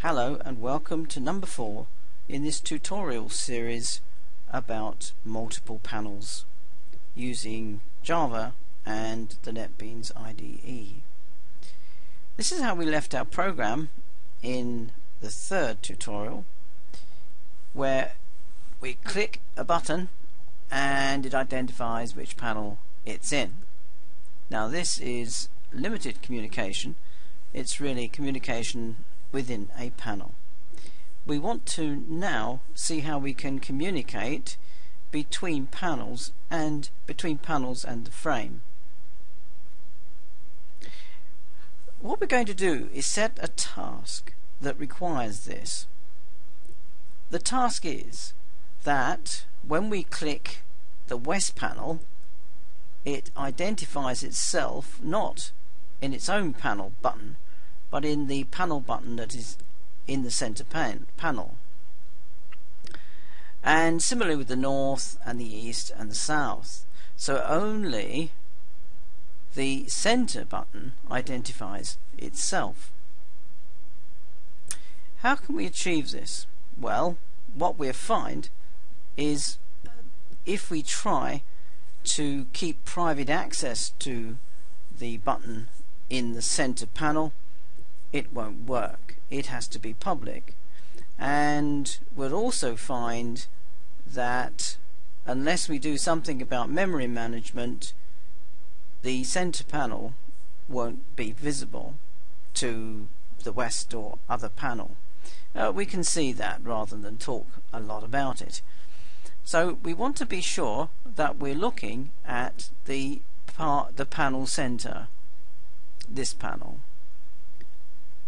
Hello and welcome to number 4 in this tutorial series about multiple panels using Java and the Netbeans IDE. This is how we left our program in the third tutorial, where we click a button and it identifies which panel it's in. Now this is limited communication. It's really communication within a panel. We want to now see how we can communicate between panels and the frame. What we're going to do is set a task that requires this. The task is that when we click the west panel, it identifies itself not in its own panel button, but in the panel button that is in the center panel. And similarly with the north and the east and the south. So only the center button identifies itself. How can we achieve this? Well, what we'll find is if we try to keep private access to the button in the center panel, it won't work. It has to be public. And we'll also find that unless we do something about memory management, the center panel won't be visible to the west or other panel. We can see that rather than talk a lot about it. So we want to be sure that we're looking at the panel center, this panel.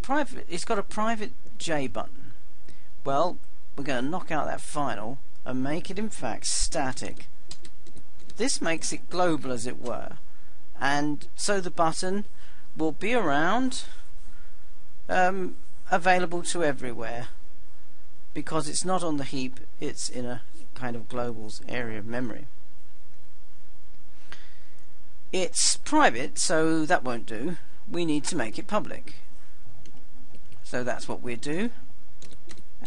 It's got a private J button. Well, we're going to knock out that final and make it in fact static. This makes it global, as it were, and so the button will be around, available to everywhere, because it's not on the heap, it's in a kind of global area of memory. It's private, so that won't do. We need to make it public. So that's what we do,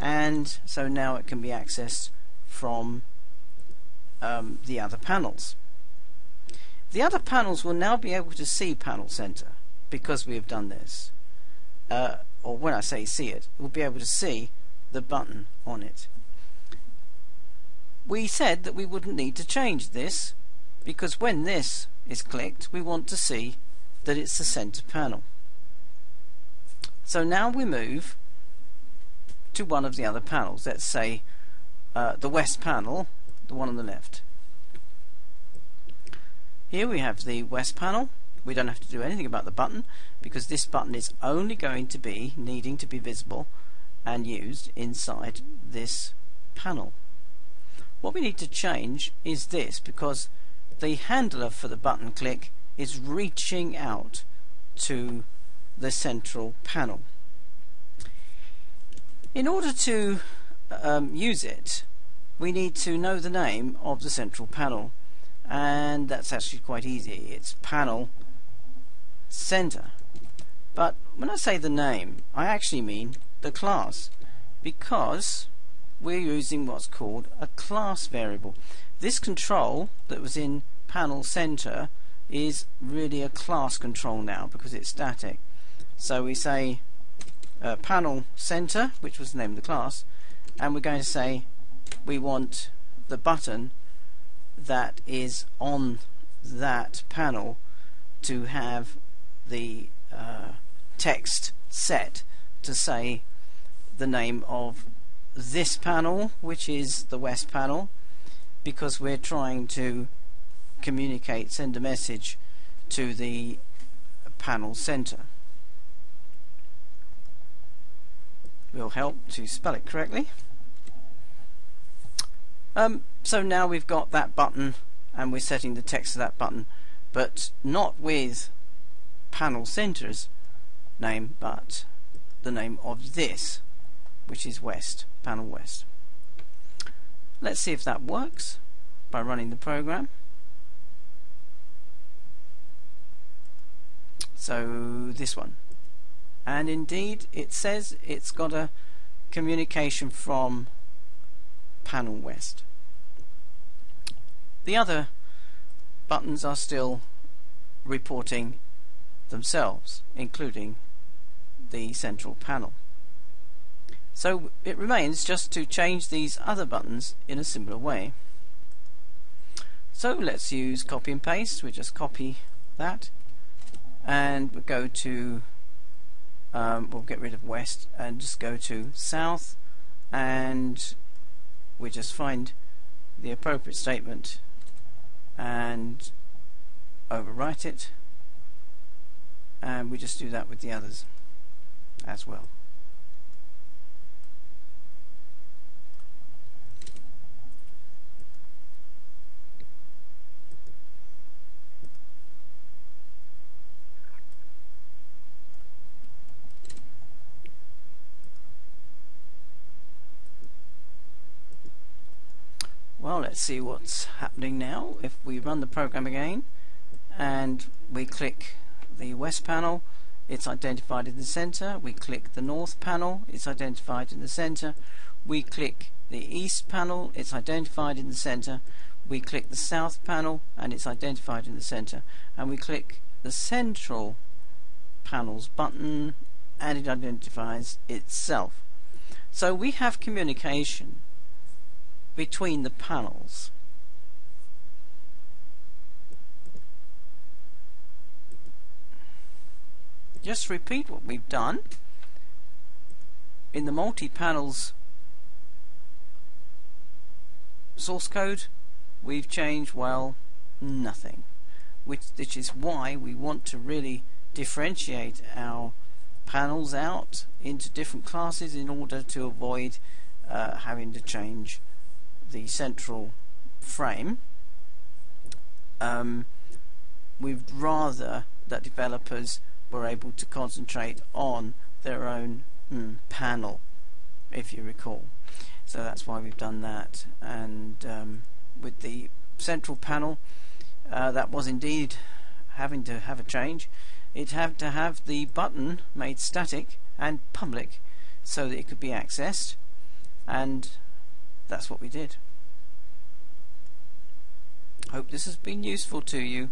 and so now it can be accessed from the other panels. The other panels will now be able to see panel center because we have done this. Or when I say see it, we'll be able to see the button on it. We said that we wouldn't need to change this because when this is clicked, we want to see that it's the center panel. So now we move to one of the other panels. Let's say the west panel, the one on the left. Here we have the west panel. We don't have to do anything about the button because this button is only going to be needing to be visible and used inside this panel. What we need to change is this, because the handler for the button click is reaching out to the central panel. In order to use it, we need to know the name of the central panel, and that's actually quite easy. It's panel center. But when I say the name, I actually mean the class, because we're using what's called a class variable. This control that was in panel center is really a class control now because it's static. So we say panel center, which was the name of the class, and we're going to say we want the button that is on that panel to have the text set to say the name of this panel, which is the west panel, because we're trying to communicate, send a message to the panel center. Will help to spell it correctly. So now we've got that button and we're setting the text of that button, but not with panel center's name, but the name of this, which is west, panel west. Let's see if that works by running the program. So this one. and indeed it says it's got a communication from panel west. The other buttons are still reporting themselves, including the central panel. So it remains just to change these other buttons in a similar way. So let's use copy and paste. We just copy that and we'll go to we'll get rid of west and just go to south, and we just find the appropriate statement and overwrite it, and we just do that with the others as well. Well, let's see what's happening now. If we run the program again and we click the west panel, it's identified in the center. We click the north panel, it's identified in the center. We click the east panel, it's identified in the center. We click the south panel and it's identified in the center. And we click the central panels button and it identifies itself. So we have communication between the panels. Just repeat what we've done. In the multi-panels source code, we've changed, well, nothing. Which is why we want to really differentiate our panels out into different classes in order to avoid having to change the central frame. We'd rather that developers were able to concentrate on their own panel, if you recall. So that's why we've done that. And with the central panel, that was indeed having to have a change. It had to have the button made static and public so that it could be accessed, and that's what we did. Hope this has been useful to you.